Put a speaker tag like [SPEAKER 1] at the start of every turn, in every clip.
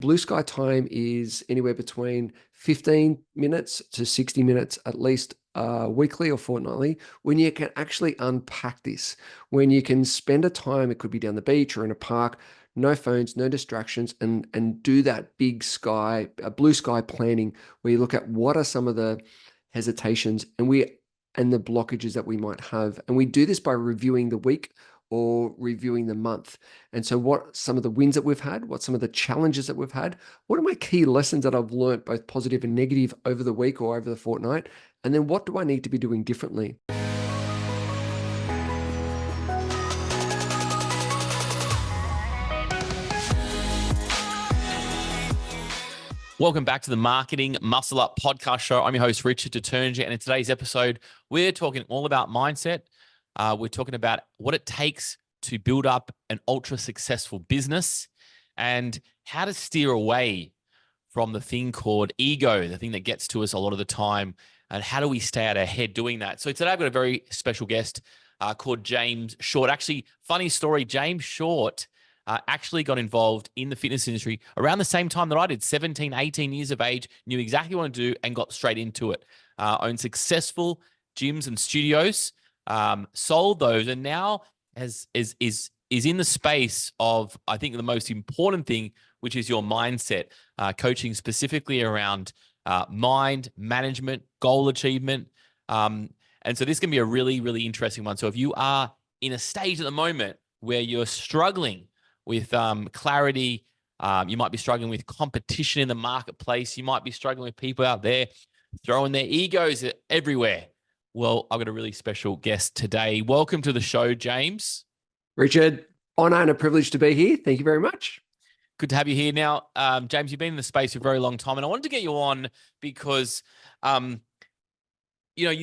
[SPEAKER 1] Blue sky time is anywhere between 15 minutes to 60 minutes at least weekly or fortnightly, when you can actually unpack this, when you can spend a time, it could be down the beach or in a park, no phones, no distractions, and do that big sky, blue sky planning, where you look at what are some of the hesitations and the blockages that we might have. And we do this by reviewing the week or reviewing the month. And so what some of the wins that we've had, what some of the challenges that we've had, what are my key lessons that I've learned, both positive and negative, over the week or over the fortnight? And then what do I need to be doing differently?
[SPEAKER 2] Welcome back to the Marketing Muscle Up podcast show. I'm your host, Richard Detergent, and in today's episode, we're talking all about mindset. We're talking about what it takes to build up an ultra successful business and how to steer away from the thing called ego, the thing that gets to us a lot of the time, and how do we stay out ahead doing that. So today I've got a very special guest called James Short. Actually, funny story, James Short actually got involved in the fitness industry around the same time that I did, 17, 18 years of age, knew exactly what to do and got straight into it. Owned successful gyms and studios, sold those, and now is in the space of, I think, the most important thing, which is your mindset, coaching specifically around mind management, goal achievement. And so this can be a really, really interesting one. So if you are in a stage at the moment where you're struggling with clarity, you might be struggling with competition in the marketplace, you might be struggling with people out there throwing their egos everywhere. Well, I've got a really special guest today. Welcome to the show, James.
[SPEAKER 1] Richard, honor and a privilege to be here. Thank you very much.
[SPEAKER 2] Good to have you here. Now, James, you've been in the space for a very long time, and I wanted to get you on because, you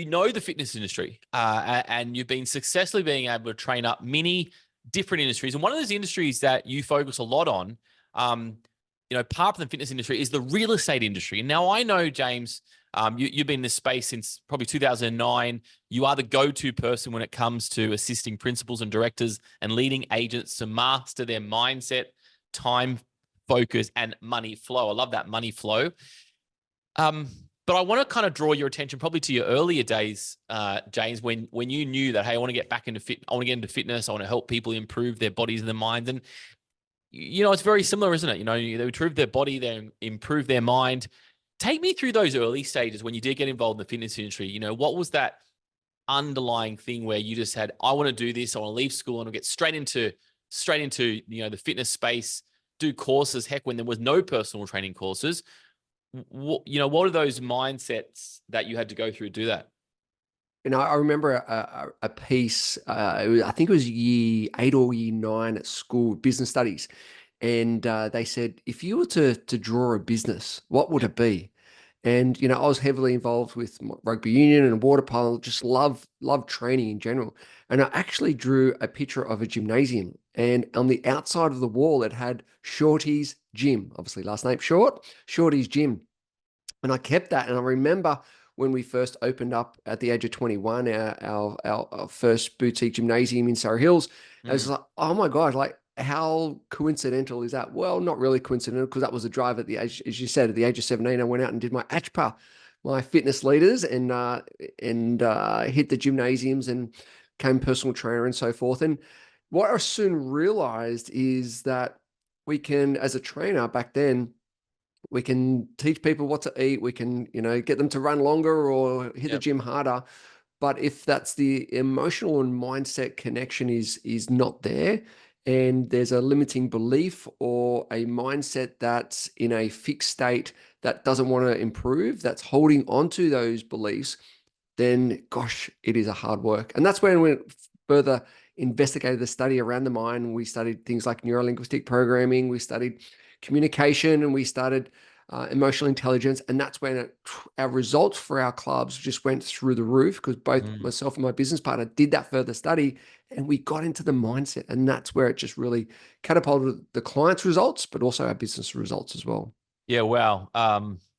[SPEAKER 2] know the fitness industry, and you've been successfully being able to train up many different industries. And one of those industries that you focus a lot on, apart from the fitness industry, is the real estate industry. And now I know, James, you've been in this space since probably 2009. You are the go-to person when it comes to assisting principals and directors and leading agents to master their mindset, time, focus, and money flow. I love that, money flow. But I want to kind of draw your attention probably to your earlier days, James, when you knew that, hey, I want to get back into I want to get into fitness. I want to help people improve their bodies and their minds. And, it's very similar, isn't it? They improve their body, they improve their mind. Take me through those early stages when you did get involved in the fitness industry. What was that underlying thing where you just had, I want to do this, I want to leave school and I'll get straight into the fitness space, do courses, heck, when there was no personal training courses. What are those mindsets that you had to go through to do that?
[SPEAKER 1] I remember a piece, I think it was year 8 or year 9 at school, business studies. And they said, if you were to draw a business, what would it be? And, I was heavily involved with rugby union and water polo, just love training in general. And I actually drew a picture of a gymnasium. And on the outside of the wall, it had Shorty's Gym, obviously last name Short, Shorty's Gym. And I kept that. And I remember when we first opened up at the age of 21, our first boutique gymnasium in Surrey Hills, I was like, oh my God, like, how coincidental is that? Well, not really coincidental, because that was a drive at the age, as you said, at the age of 17, I went out and did my ACHPA, my fitness leaders, and hit the gymnasiums and became personal trainer and so forth. And what I soon realized is that we can, as a trainer back then, we can teach people what to eat. We can, get them to run longer or hit the gym harder. But if that's the emotional and mindset connection is not there, and there's a limiting belief or a mindset that's in a fixed state that doesn't want to improve, that's holding on to those beliefs, then gosh, it is a hard work. And that's when we further investigated the study around the mind. We studied things like neurolinguistic programming, we studied communication, and we started emotional intelligence. And that's when our results for our clubs just went through the roof, because both myself and my business partner did that further study, and we got into the mindset. And that's where it just really catapulted the client's results, but also our business results as well.
[SPEAKER 2] Yeah, wow.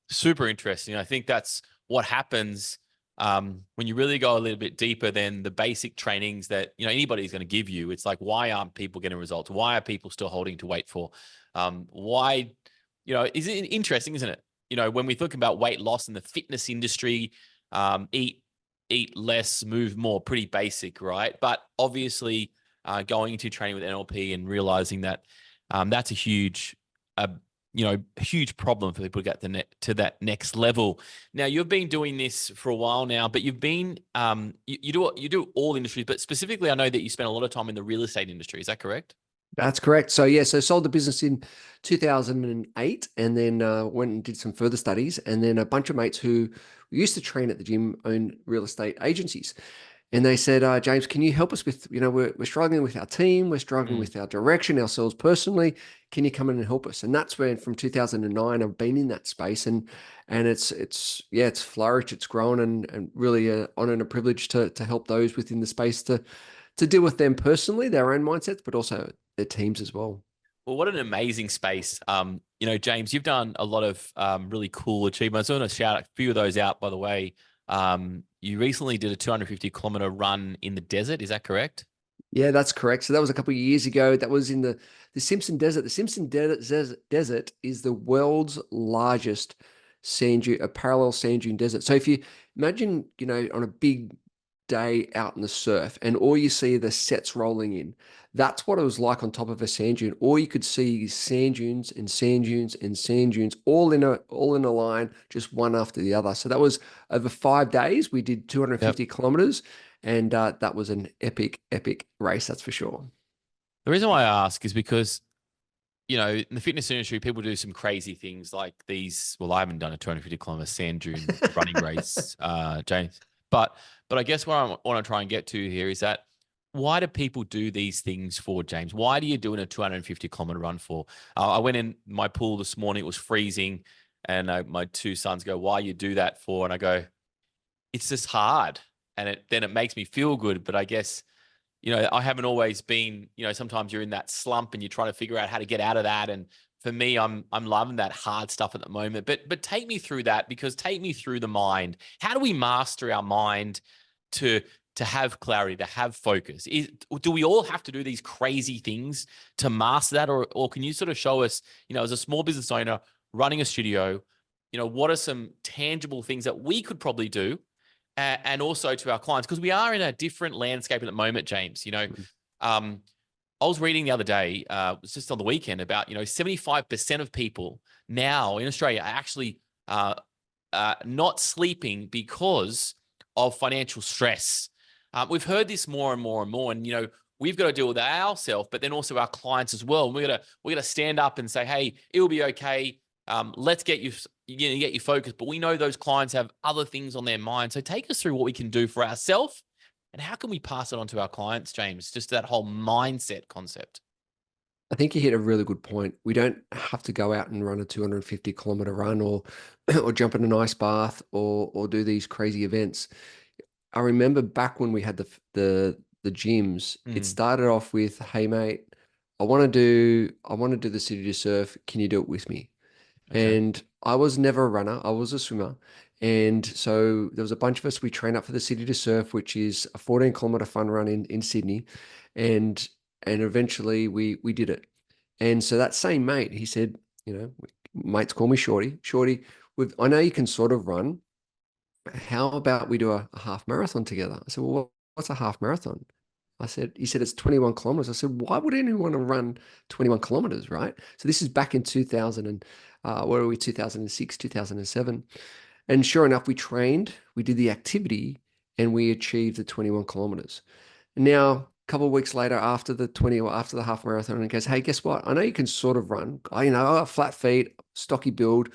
[SPEAKER 2] Super interesting. I think that's what happens when you really go a little bit deeper than the basic trainings that anybody's going to give you. It's like, why aren't people getting results? Why are people still holding to wait for? Why is it interesting, isn't it? When we think about weight loss in the fitness industry, eat less, move more, pretty basic, right? But obviously, going into training with NLP and realizing that that's a uh, huge problem for people to get to that next level. Now, you've been doing this for a while now, but you've been you do all industries, but specifically, I know that you spend a lot of time in the real estate industry. Is that correct?
[SPEAKER 1] That's correct. So yeah, so sold the business in 2008, and then went and did some further studies, and then a bunch of mates who used to train at the gym own real estate agencies. And they said, James, can you help us with, we're struggling with our team, we're struggling
[SPEAKER 2] Mm.
[SPEAKER 1] with our direction, ourselves personally. Can you come in and help us? And that's when from 2009, I've been in that space, and it's flourished, it's grown, and really an honor and a privilege to help those within the space to deal with them personally, their own mindsets, but also their teams as well.
[SPEAKER 2] Well, what an amazing space. James, you've done a lot of really cool achievements. I want to shout a few of those out, by the way. You recently did a 250-kilometer run in the desert. Is that correct?
[SPEAKER 1] Yeah, that's correct. So that was a couple of years ago. That was in the Simpson Desert. The Desert is the world's largest sand dune, a parallel sand dune desert. So if you imagine, on a big day out in the surf, and all you see are the sets rolling in, that's what it was like on top of a sand dune. All you could see sand dunes and sand dunes and sand dunes, all in a line, just one after the other. So that was over 5 days. We did
[SPEAKER 2] Yep.
[SPEAKER 1] 250 kilometers. And that was an epic, epic race, that's for sure.
[SPEAKER 2] The reason why I ask is because, in the fitness industry, people do some crazy things like these. Well, I haven't done a 250-kilometer sand dune running race, James. But I guess what I want to try and get to here is that why do people do these things for, James? Why do you do a 250-kilometer run for? I went in my pool this morning. It was freezing. And my two sons go, why you do that for? And I go, it's just hard. And then it makes me feel good. But I guess, I haven't always been, sometimes you're in that slump and you're trying to figure out how to get out of that. And for me, I'm loving that hard stuff at the moment. But take me through that, because take me through the mind. How do we master our mind to have clarity, to have focus? Do we all have to do these crazy things to master that? Or can you sort of show us, as a small business owner running a studio, what are some tangible things that we could probably do, and also to our clients? Because we are in a different landscape at the moment, James. I was reading the other day, it was just on the weekend, about 75% of people now in Australia are actually not sleeping because of financial stress. We've heard this more and more and more, and we've got to deal with ourselves, but then also our clients as well. And we got to stand up and say, hey, it will be okay. Let's get you focused. But we know those clients have other things on their mind. So take us through what we can do for ourselves, and how can we pass it on to our clients, James? Just that whole mindset concept.
[SPEAKER 1] I think you hit a really good point. We don't have to go out and run a 250-kilometer run, or or jump in an ice bath, or do these crazy events. I remember back when we had the gyms, it
[SPEAKER 2] Mm,
[SPEAKER 1] started off with, hey mate, I want to do the city to surf. Can you do it with me?
[SPEAKER 2] okay.
[SPEAKER 1] And I was never a runner, I was a swimmer. And so there was a bunch of us, we trained up for the City to Surf, which is a 14-kilometer fun run in Sydney. And eventually we did it. And so that same mate, he said, mates call me Shorty. Shorty, I know you can sort of run. How about we do a half marathon together? I said, well, what's a half marathon? He said, it's 21 kilometers. I said, why would anyone want to run 21 kilometers, right? So this is back in 2000 and, where are we, 2006, 2007. And sure enough, we trained, we did the activity, and we achieved the 21 kilometers. And now, a couple of weeks later, after the 20 or after the half marathon, and goes, hey, guess what? I know you can sort of run. I got flat feet, stocky build,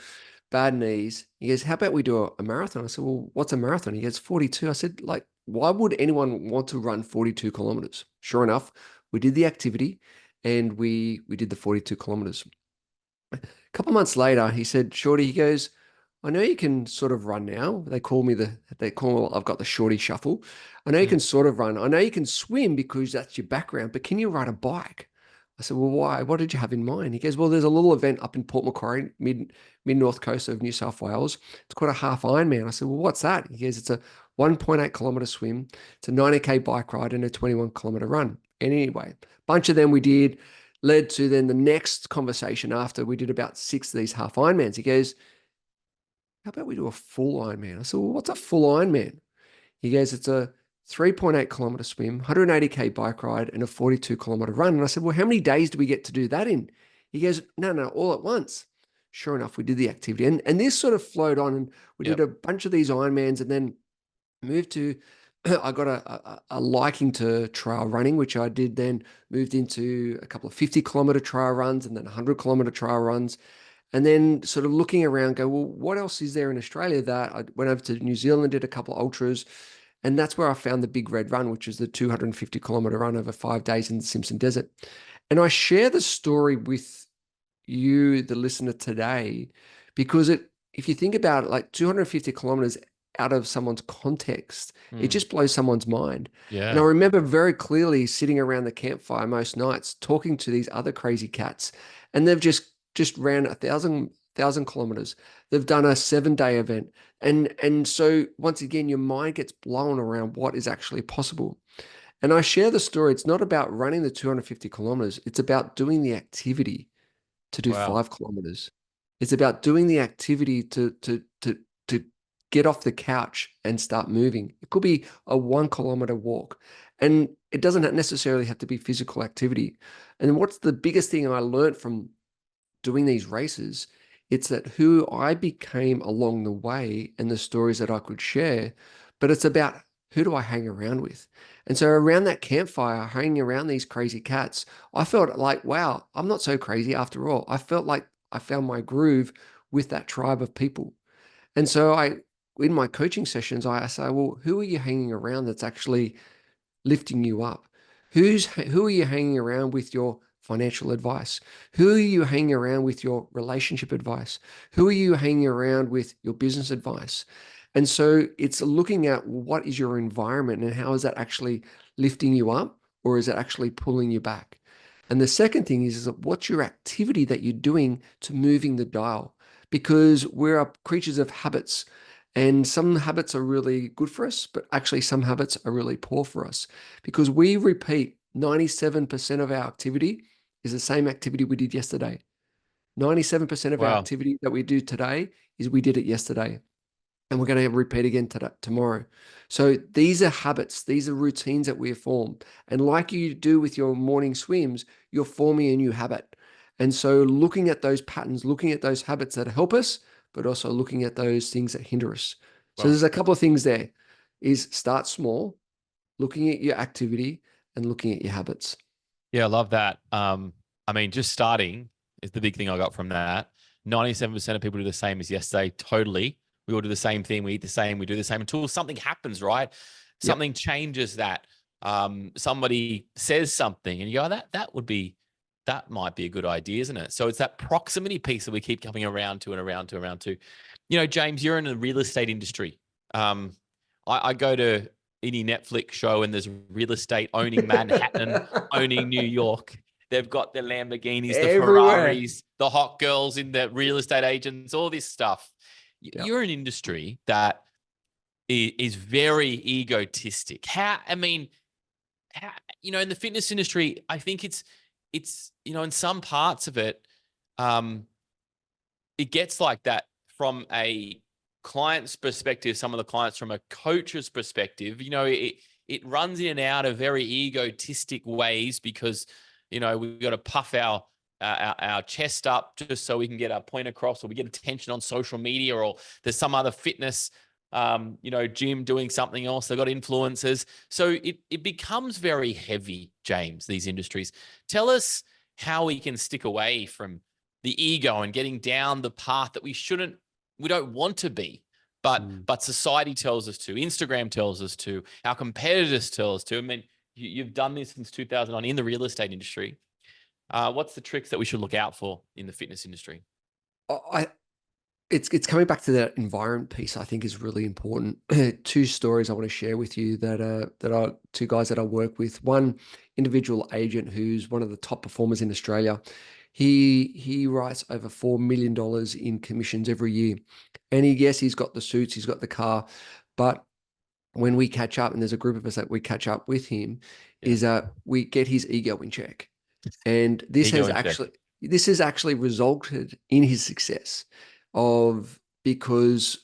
[SPEAKER 1] bad knees. He goes, how about we do a marathon? I said, well, what's a marathon? He goes, 42. I said, like, why would anyone want to run 42 kilometers? Sure enough, we did the activity, and we did the 42 kilometers. A couple of months later, he said, Shorty, he goes, I know you can sort of run now. I've got the Shorty shuffle. I know you
[SPEAKER 2] Mm.
[SPEAKER 1] can sort of run. I know you can swim because that's your background, but can you ride a bike? I said, well, why? What did you have in mind? He goes, well, there's a little event up in Port Macquarie, mid north coast of New South Wales. It's called a half Ironman. I said, well, what's that? He goes, it's a 1.8-kilometer swim, it's a 90K bike ride, and a 21-kilometer run. And anyway, bunch of them we did. led to then the next conversation after we did about 6 of these half Ironmans. He goes, how about we do a full Ironman? I said, well, what's a full Ironman? He goes, it's a 3.8 kilometer swim, 180K bike ride, and a 42 kilometer run. And I said, well, how many days do we get to do that in? He goes, no, no, all at once. Sure enough, we did the activity. And this sort of flowed on, and we did
[SPEAKER 2] Yep.
[SPEAKER 1] a bunch of these Ironmans, and then moved to, I got a liking to trail running, which I did then moved into a couple of 50 kilometer trail runs and then 100 kilometer trail runs. And then sort of looking around, go, well, what else is there in Australia? That I went over to New Zealand, did a couple of ultras, and that's where I found the Big Red Run, which is the 250 kilometer run over 5 days in the Simpson Desert. And I share the story with you, the listener, today, because if you think about it, like 250 kilometers out of someone's context, it
[SPEAKER 2] Mm.
[SPEAKER 1] just blows someone's mind. And I
[SPEAKER 2] Yeah.
[SPEAKER 1] remember very clearly sitting around the campfire most nights talking to these other crazy cats, and they've just ran 1,000 kilometers. They've done a 7 day event. And so once again, your mind gets blown around what is actually possible. And I share the story. It's not about running the 250 kilometers. It's about doing the activity to do
[SPEAKER 2] Wow.
[SPEAKER 1] 5 kilometers. It's about doing the activity to get off the couch and start moving. It could be a 1 kilometer walk. And it doesn't necessarily have to be physical activity. And what's the biggest thing I learned from doing these races, it's that who I became along the way and the stories that I could share, but it's about who do I hang around with? And so around that campfire, hanging around these crazy cats, I felt like, wow, I'm not so crazy after all. I felt like I found my groove with that tribe of people. And so in my coaching sessions, I say, well, who are you hanging around that's actually lifting you up? Who are you hanging around with your financial advice? Who are you hanging around with your relationship advice? Who are you hanging around with your business advice? And so it's looking at what is your environment and how is that actually lifting you up, or is it actually pulling you back? And the second thing is what's your activity that you're doing to moving the dial? Because we're creatures of habits. And some habits are really good for us, but actually some habits are really poor for us because we repeat 97% of our activity is the same activity we did yesterday. 97% of our
[SPEAKER 2] Wow.
[SPEAKER 1] activity that we do today is we did it yesterday. And we're going to repeat again tomorrow. So these are habits, these are routines that we have formed. And like you do with your morning swims, you're forming a new habit. And so looking at those patterns, looking at those habits that help us, but also looking at those things that hinder us. So
[SPEAKER 2] Well,
[SPEAKER 1] there's a couple of things there is start small, looking at your activity and looking at your habits.
[SPEAKER 2] yeah, I love that. I mean, just starting is the big thing I got from that. 97% of people do the same as yesterday. Totally. We all do the same thing. We eat the same. We do the same until something happens, right?
[SPEAKER 1] Yep.
[SPEAKER 2] Something changes that. Somebody says something and you go, that might be a good idea, isn't it? So it's that proximity piece that we keep coming around to and around to, around to. You know, James, you're in the real estate industry. I go to any Netflix show and there's real estate owning Manhattan, owning New York. They've got the Lamborghinis, the
[SPEAKER 1] Everywhere.
[SPEAKER 2] Ferraris, the hot girls in the real estate agents, all this stuff.
[SPEAKER 1] Yep.
[SPEAKER 2] You're an industry that is very egotistic. I mean, how, in the fitness industry, I think it's, in some parts of it, um, it gets like that from a client's perspective, some of the clients from a coach's perspective, it runs in and out of very egotistic ways because, we've got to puff our chest up just so we can get our point across, or we get attention on social media, or there's some other fitness, gym doing something else. They've got influencers. So it becomes very heavy, James, these industries. Tell us how we can stick away from the ego and getting down the path that we don't want to be, but
[SPEAKER 1] Mm.
[SPEAKER 2] society tells us to, Instagram tells us to, our competitors tell us to. I mean, you've done this since 2009 in the real estate industry. What's the tricks that we should look out for in the fitness industry?
[SPEAKER 1] I it's coming back to that environment piece. I think is really important. Two stories I want to share with you that are two guys that I work with. One individual agent who's one of the top performers in Australia. He writes over $4 million in commissions every year, and he's got the suits, he's got the car, but when we catch up, and there's a group of us that we catch up with him,
[SPEAKER 2] Yeah.
[SPEAKER 1] is that we get his ego in check. And
[SPEAKER 2] Ego in check.
[SPEAKER 1] this has actually resulted in his success of because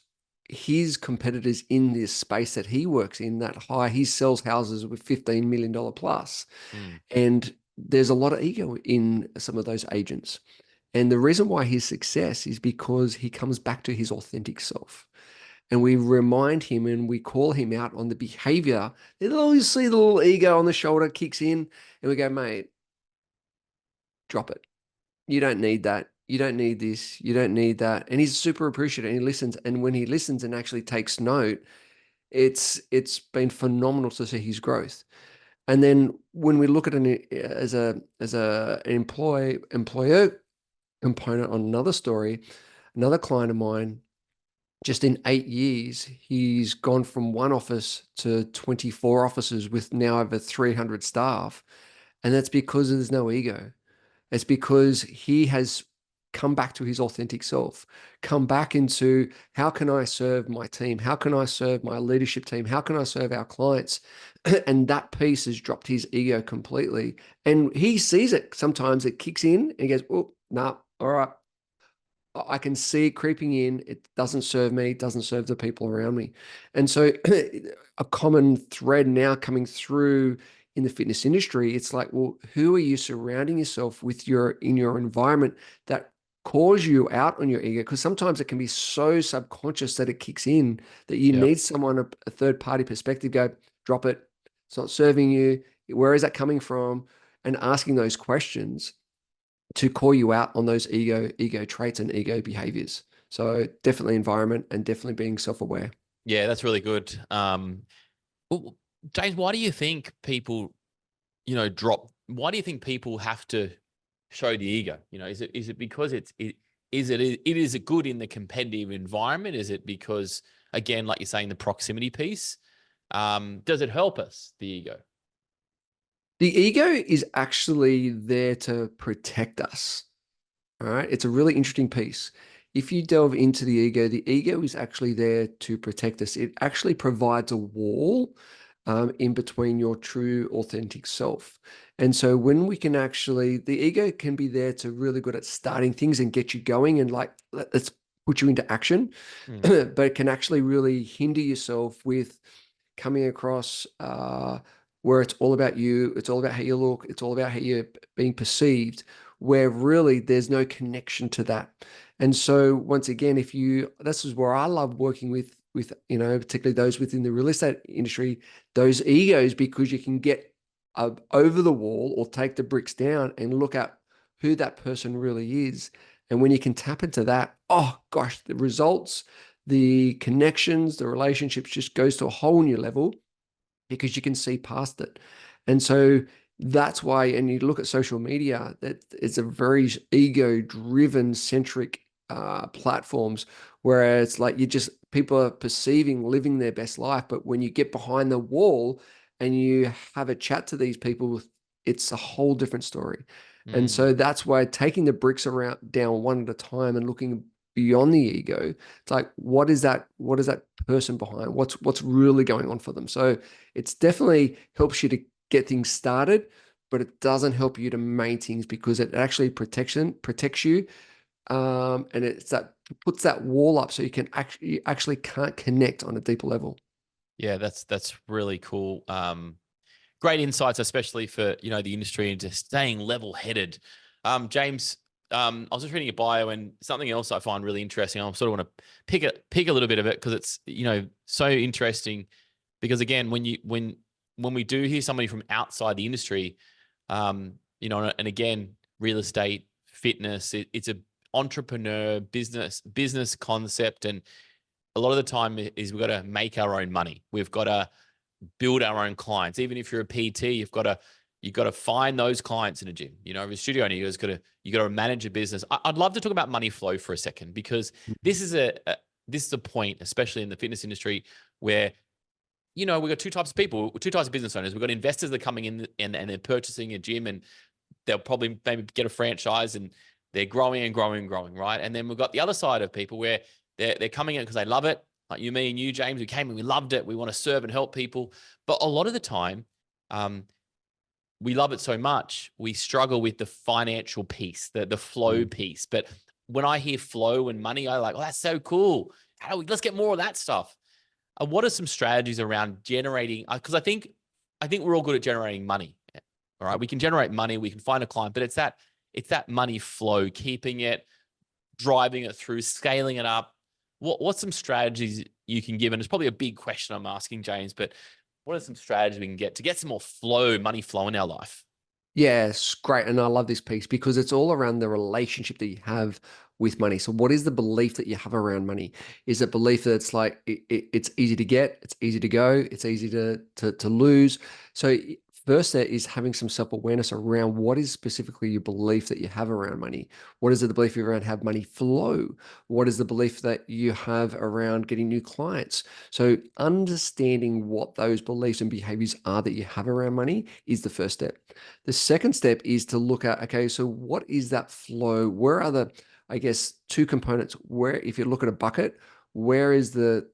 [SPEAKER 1] his competitors in this space that he works in, that high, he sells houses with $15 million plus.
[SPEAKER 2] Mm,
[SPEAKER 1] And there's a lot of ego in some of those agents. And the reason why his success is because he comes back to his authentic self. And we remind him and we call him out on the behavior. They'll always see the little ego on the shoulder kicks in, and we go, mate, drop it. You don't need that. You don't need this. You don't need that. And he's super appreciative and he listens. And when he listens and actually takes note, it's been phenomenal to see his growth. And then when we look at an as a an employer component on another story, another client of mine, just in 8 years, he's gone from one office to 24 offices with now over 300 staff. And that's because there's no ego. It's because he has come back to his authentic self, come back into how can I serve my team? How can I serve my leadership team? How can I serve our clients? And that piece has dropped his ego completely. And he sees it. Sometimes it kicks in and he goes, oh, no, nah, all right. I can see it creeping in. It doesn't serve me, it doesn't serve the people around me. And so a common thread now coming through in the fitness industry, it's like, well, who are you surrounding yourself with in your environment that calls you out on your ego? Because sometimes it can be so subconscious that it kicks in that you
[SPEAKER 2] yep.
[SPEAKER 1] need someone, a third party perspective, go, drop it. It's not serving you. Where is that coming from? And asking those questions to call you out on those ego traits and ego behaviors. So definitely environment and definitely being self-aware.
[SPEAKER 2] Yeah, that's really good. Well, James, why do you think people, drop? Why do you think people have to show the ego? Is it because it is it good in the competitive environment? Is it because, again, like you're saying, the proximity piece? Does it help us, the ego?
[SPEAKER 1] The ego is actually there to protect us. All right. It's a really interesting piece. If you delve into the ego is actually there to protect us. It actually provides a wall in between your true, authentic self. And so when we can actually, the ego can be there to really good at starting things and get you going and like, let's put you into action,
[SPEAKER 2] Mm,
[SPEAKER 1] but it can actually really hinder yourself with coming across where it's all about you, it's all about how you look, it's all about how you're being perceived, where really there's no connection to that. And so once again, if you, this is where I love working with particularly those within the real estate industry, those egos, because you can get over the wall or take the bricks down and look at who that person really is. And when you can tap into that, oh gosh, the results, the connections, the relationships just goes to a whole new level because you can see past it. And so that's why, and you look at social media, that it's a very ego-driven centric platforms where it's like you just people are perceiving living their best life, but when you get behind the wall and you have a chat to these people, it's a whole different story. And
[SPEAKER 2] mm.
[SPEAKER 1] so that's why taking the bricks around down one at a time and looking beyond the ego, it's like what is that person behind, what's really going on for them. So it's definitely helps you to get things started, but it doesn't help you to maintain things because it actually protects you, and it's that puts that wall up so you actually can't connect on a deeper level.
[SPEAKER 2] Yeah, that's really cool. Great insights, especially for the industry and just staying level-headed. James, I was just reading your bio and something else I find really interesting. I sort of want to pick a little bit of it because it's so interesting. Because again, when we do hear somebody from outside the industry, and again, real estate, fitness, it's a entrepreneur business concept, and a lot of the time is we've got to make our own money. We've got to build our own clients. Even if you're a PT, you've got to find those clients in a gym. If a studio owner, you got to manage a business. I'd love to talk about money flow for a second because this is a point, especially in the fitness industry, where we've got two types of people, two types of business owners. We've got investors that are coming in and they're purchasing a gym and they'll probably maybe get a franchise and they're growing and growing and growing, right? And then we've got the other side of people where they're coming in because they love it. Like you, me, and you, James, we came and we loved it. We want to serve and help people. But a lot of the time, we love it so much, we struggle with the financial piece, the flow
[SPEAKER 1] Mm.
[SPEAKER 2] piece. But when I hear flow and money, I like, oh, that's so cool. Let's get more of that stuff. What are some strategies around generating? Because I think we're all good at generating money. All right, we can generate money, we can find a client, but it's that money flow, keeping it, driving it through, scaling it up. What's some strategies you can give? And it's probably a big question I'm asking, James, but what are some strategies we can get to get some more flow, money flow in our life?
[SPEAKER 1] Yes, great. And I love this piece because it's all around the relationship that you have with money. So, what is the belief that you have around money? Is it belief that it's like it's easy to get, it's easy to go, it's easy to lose? So, first, there is having some self awareness around what is specifically your belief that you have around money. What is it the belief you around have money flow? What is the belief that you have around getting new clients? So, understanding what those beliefs and behaviors are that you have around money is the first step. The second step is to look at, okay, so what is that flow? Where are the, I guess, two components? Where, if you look at a bucket, where is the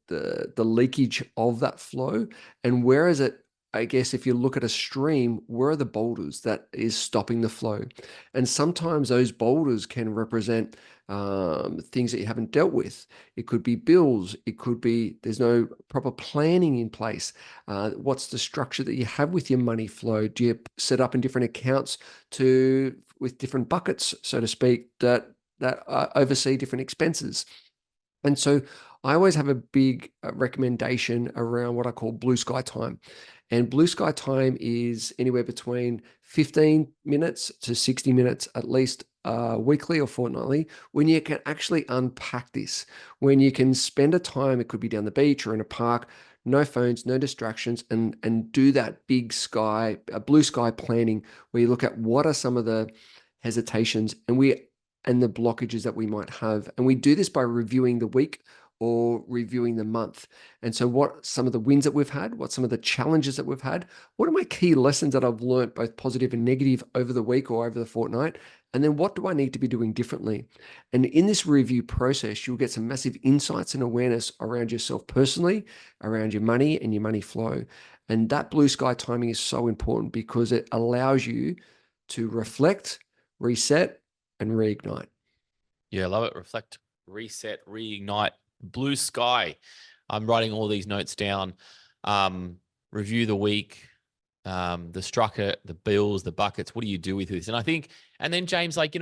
[SPEAKER 1] leakage of that flow? And where is it, I guess, if you look at a stream, where are the boulders that is stopping the flow? And sometimes those boulders can represent things that you haven't dealt with. It could be bills. It could be there's no proper planning in place. What's the structure that you have with your money flow? Do you set up in different accounts to with different buckets, so to speak, that oversee different expenses? And so I always have a big recommendation around what I call blue sky time. And blue sky time is anywhere between 15 minutes to 60 minutes, at least weekly or fortnightly, when you can actually unpack this, when you can spend a time, it could be down the beach or in a park, no phones, no distractions, and do that big sky, blue sky planning, where you look at what are some of the hesitations and the blockages that we might have. And we do this by reviewing the week or reviewing the month. And so, what some of the wins that we've had, what some of the challenges that we've had, what are my key lessons that I've learned, both positive and negative, over the week or over the fortnight? And then, what do I need to be doing differently? And in this review process, you'll get some massive insights and awareness around yourself personally, around your money and your money flow. And that blue sky timing is so important because it allows you to reflect, reset, and reignite.
[SPEAKER 2] Yeah, love it. Reflect, reset, reignite, blue sky. I'm writing all these notes down. Um, Review the week, the structure, the bills, the buckets. What do you do with this? And I think, and then James, like,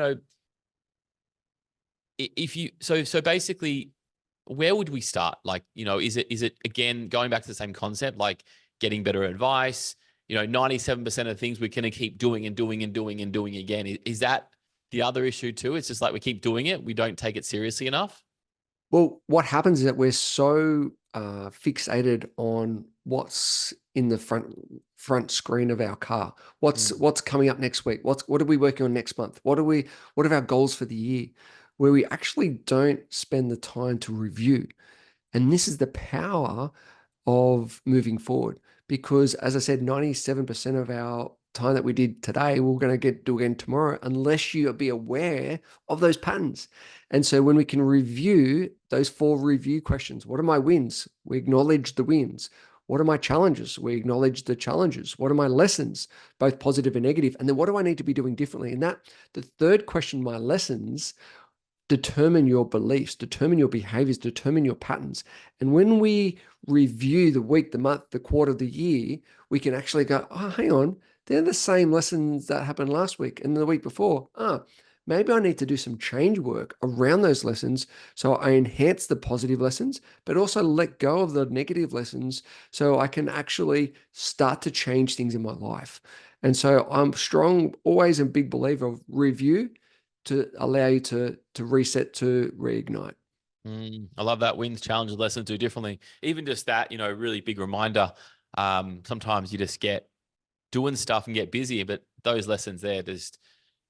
[SPEAKER 2] if you, so basically, where would we start? Like, is it again going back to the same concept, like getting better advice? 97% of things we're going to keep doing and doing and doing and doing again. Is that the other issue too? It's just like we keep doing it. We don't take it seriously enough.
[SPEAKER 1] Well, what happens is that we're so fixated on what's in the front screen of our car.
[SPEAKER 2] Mm.
[SPEAKER 1] What's coming up next week? What are we working on next month? What are our goals for the year? Where we actually don't spend the time to review. And this is the power of moving forward. Because as I said, 97% of our time that we did today, we're going to do again tomorrow, unless you be aware of those patterns. And so when we can review those 4 review questions, what are my wins? We acknowledge the wins. What are my challenges? We acknowledge the challenges. What are my lessons, both positive and negative? And then what do I need to be doing differently? And that the third question, my lessons, determine your beliefs, determine your behaviors, determine your patterns. And when we review the week, the month, the quarter, the year, we can actually go, oh, hang on, they're the same lessons that happened last week and the week before. Maybe I need to do some change work around those lessons so I enhance the positive lessons, but also let go of the negative lessons so I can actually start to change things in my life. And so I'm strong, always a big believer of review to allow you to reset, to reignite.
[SPEAKER 2] I love that. Wins, challenges, lessons do differently. Even just that, really big reminder. Sometimes you just get doing stuff and get busy, but those lessons there, just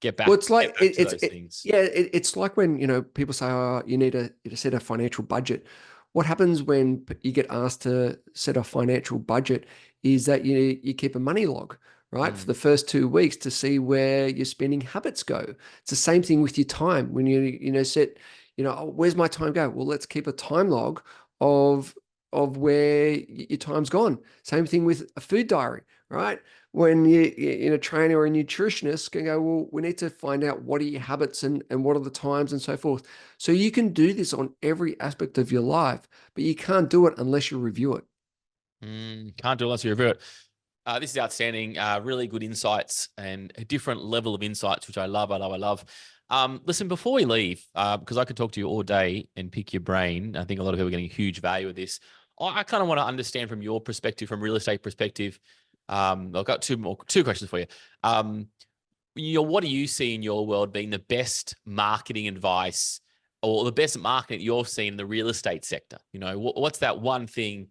[SPEAKER 2] get
[SPEAKER 1] Well,
[SPEAKER 2] back,
[SPEAKER 1] it's like
[SPEAKER 2] get back to those things.
[SPEAKER 1] yeah, it's like when people say, "Oh, you need to set a financial budget." What happens when you get asked to set a financial budget is that you keep a money log, right, for
[SPEAKER 2] Mm.
[SPEAKER 1] the first 2 weeks to see where your spending habits go. It's the same thing with your time when set, oh, where's my time go? Well, let's keep a time log of of where your time's gone. Same thing with a food diary, right? When you're in a trainer or a nutritionist can go, well, we need to find out what are your habits and what are the times and so forth. So you can do this on every aspect of your life, but you can't do it unless you review it.
[SPEAKER 2] Can't do it unless you review it. This is outstanding. Really good insights and a different level of insights, which I love. I love. I love. Listen, before we leave, because I could talk to you all day and pick your brain. I think a lot of people are getting huge value of this. I kind of want to understand from your perspective, from real estate perspective. I've got two questions for you. What do you see in your world being the best marketing advice or the best marketing that you've seen in the real estate sector? What's that one thing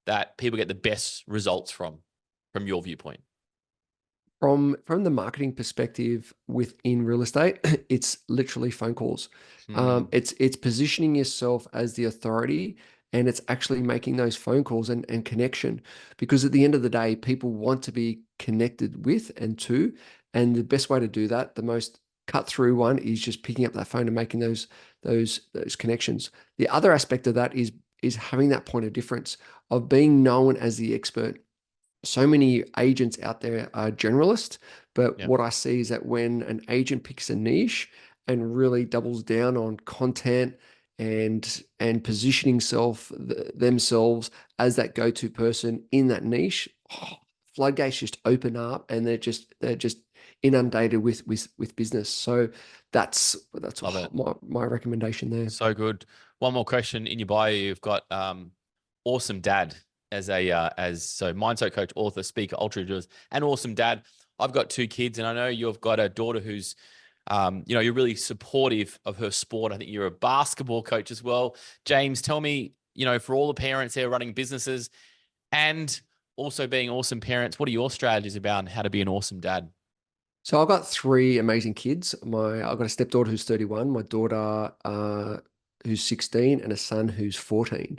[SPEAKER 2] that people get the best results from your viewpoint?
[SPEAKER 1] From the marketing perspective within real estate, it's literally phone calls. It's positioning yourself as the authority, and it's actually making those phone calls and connection. Because at the end of the day, people want to be connected with and to, and the best way to do that, the most cut through one, is just picking up that phone and making those connections. The other aspect of that is having that point of difference of being known as the expert. So many agents out there are generalists, but
[SPEAKER 2] Yeah,
[SPEAKER 1] what I see is that when an agent picks a niche and really doubles down on content and positioning themselves as that go-to person in that niche, floodgates just open up and they're just inundated with business. So that's
[SPEAKER 2] love it.
[SPEAKER 1] my recommendation there.
[SPEAKER 2] So good. One more question in your bio. You've got awesome dad as a mindset coach, author, speaker, ultra endurance, and awesome dad. I've got two kids, and I know you've got a daughter who's, you're really supportive of her sport. I think you're a basketball coach as well. James, tell me, for all the parents there running businesses and also being awesome parents, what are your strategies about how to be an awesome dad?
[SPEAKER 1] So I've got three amazing kids. I've got a stepdaughter who's 31, my daughter who's 16, and a son who's 14.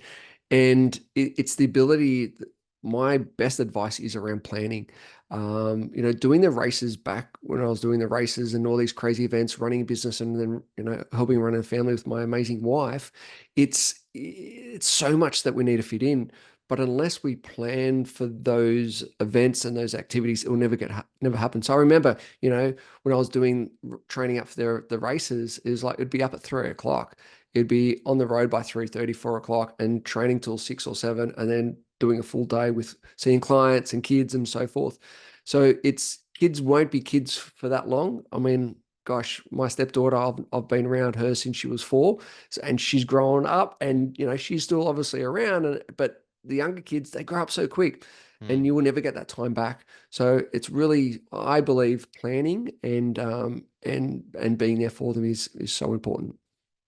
[SPEAKER 1] And it's the ability. My best advice is around planning. Doing the races back when I was doing the races and all these crazy events, running a business, and then helping run a family with my amazing wife. It's so much that we need to fit in. But unless we plan for those events and those activities, it will never happen. So I remember, when I was doing training up for the races, it was like it'd be up at 3 o'clock. It'd be on the road by 3:30, 4 o'clock, and training till 6 or 7, and then doing a full day with seeing clients and kids and so forth. So it's kids won't be kids for that long. I mean, gosh, my stepdaughter, I've been around her since she was 4, and she's grown up, and she's still obviously around, but the younger kids, they grow up so quick
[SPEAKER 2] Hmm.
[SPEAKER 1] and you will never get that time back. So it's really, I believe, planning and being there for them is so important.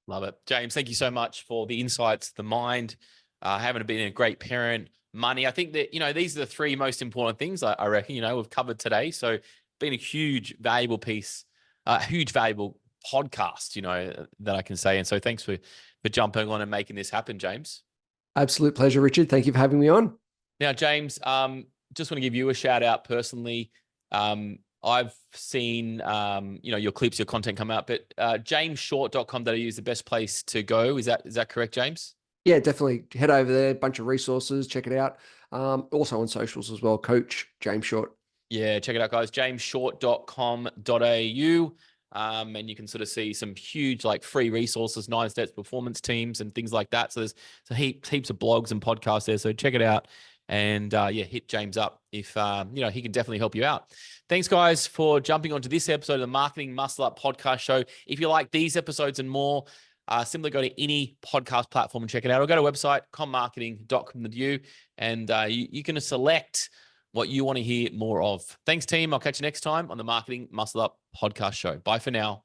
[SPEAKER 2] Love it. James, thank you so much for the insights, the mind, having been a great parent, money. I think that, these are the three most important things I reckon, we've covered today. So been a huge, valuable piece, huge, valuable podcast, that I can say. And so thanks for jumping on and making this happen, James.
[SPEAKER 1] Absolute pleasure, Richard. Thank you for having me on.
[SPEAKER 2] Now, James, just want to give you a shout out personally. I've seen, your clips, your content come out, but jamesshort.com.au is the best place to go. Is that correct, James?
[SPEAKER 1] Yeah, definitely head over there. Bunch of resources. Check it out. Also on socials as well. Coach James Short.
[SPEAKER 2] Yeah, check it out, guys. jamesshort.com.au. And you can sort of see some huge, like, free resources, 9 steps, performance teams, and things like that. So there's heaps of blogs and podcasts there. So check it out. And hit James up if he can definitely help you out. Thanks, guys, for jumping onto this episode of the Marketing Muscle Up podcast show. If you like these episodes and more, simply go to any podcast platform and check it out. Or go to website, commarketing.com.au, and you can select what you want to hear more of. Thanks, team. I'll catch you next time on the Marketing Muscle Up podcast show. Bye for now.